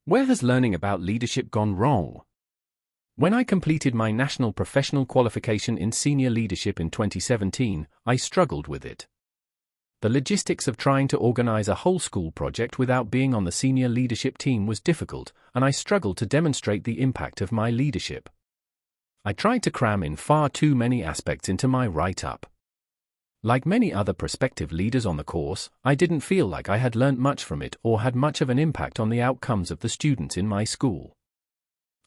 Where has learning about leadership gone wrong? When I completed my national professional qualification in senior leadership in 2017, I struggled with it. The logistics of trying to organize a whole school project without being on the senior leadership team was difficult, and I struggled to demonstrate the impact of my leadership. I tried to cram in far too many aspects into my write-up. Like many other prospective leaders on the course, I didn't feel like I had learnt much from it or had much of an impact on the outcomes of the students in my school.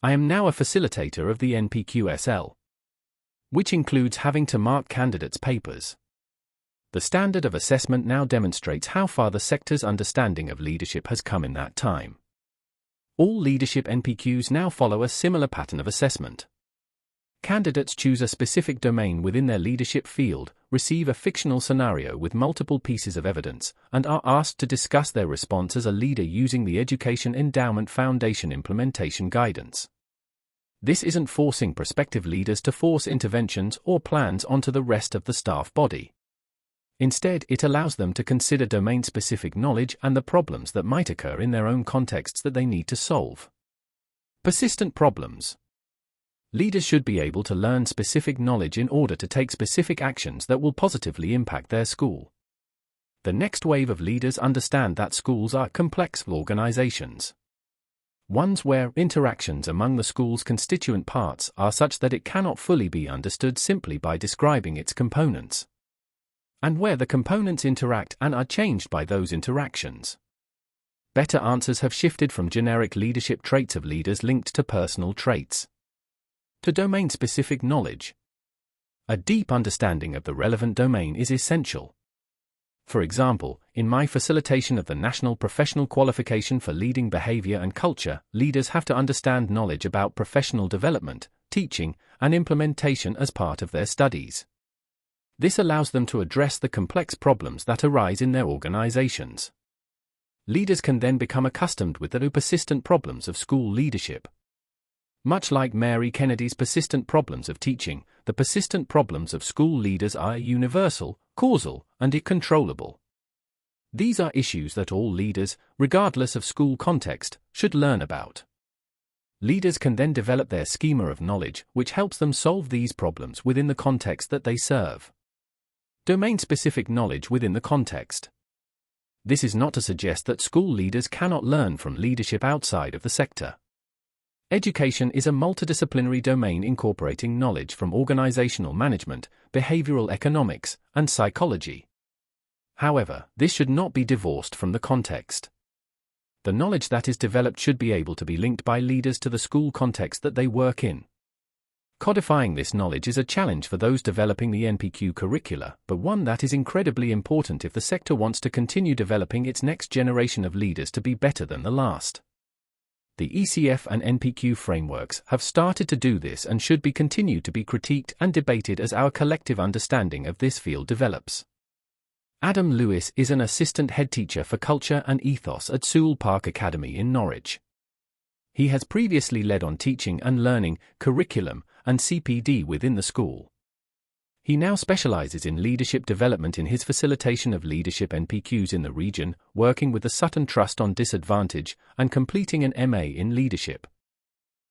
I am now a facilitator of the NPQSL, which includes having to mark candidates' papers. The standard of assessment now demonstrates how far the sector's understanding of leadership has come in that time. All leadership NPQs now follow a similar pattern of assessment. Candidates choose a specific domain within their leadership field, receive a fictional scenario with multiple pieces of evidence, and are asked to discuss their response as a leader using the Education Endowment Foundation implementation guidance. This isn't forcing prospective leaders to force interventions or plans onto the rest of the staff body. Instead, it allows them to consider domain-specific knowledge and the problems that might occur in their own contexts that they need to solve. Persistent problems. Leaders should be able to learn specific knowledge in order to take specific actions that will positively impact their school. The next wave of leaders understand that schools are complex organizations. Ones where interactions among the school's constituent parts are such that it cannot fully be understood simply by describing its components. And where the components interact and are changed by those interactions. Better answers have shifted from generic leadership traits of leaders linked to personal traits to domain-specific knowledge. A deep understanding of the relevant domain is essential. For example, in my facilitation of the National Professional Qualification for Leading Behavior and Culture, leaders have to understand knowledge about professional development, teaching, and implementation as part of their studies. This allows them to address the complex problems that arise in their organizations. Leaders can then become accustomed with the persistent problems of school leadership. Much like Mary Kennedy's persistent problems of teaching, the persistent problems of school leaders are universal, causal, and uncontrollable. These are issues that all leaders, regardless of school context, should learn about. Leaders can then develop their schema of knowledge, which helps them solve these problems within the context that they serve. Domain-specific knowledge within the context. This is not to suggest that school leaders cannot learn from leadership outside of the sector. Education is a multidisciplinary domain incorporating knowledge from organizational management, behavioral economics, and psychology. However, this should not be divorced from the context. The knowledge that is developed should be able to be linked by leaders to the school context that they work in. Codifying this knowledge is a challenge for those developing the NPQ curricula, but one that is incredibly important if the sector wants to continue developing its next generation of leaders to be better than the last. The ECF and NPQ frameworks have started to do this and should be continued to be critiqued and debated as our collective understanding of this field develops. Adam Lewis is an assistant head teacher for culture and ethos at Sewell Park Academy in Norwich. He has previously led on teaching and learning, curriculum, and CPD within the school. He now specializes in leadership development in his facilitation of leadership NPQs in the region, working with the Sutton Trust on Disadvantage, and completing an MA in leadership.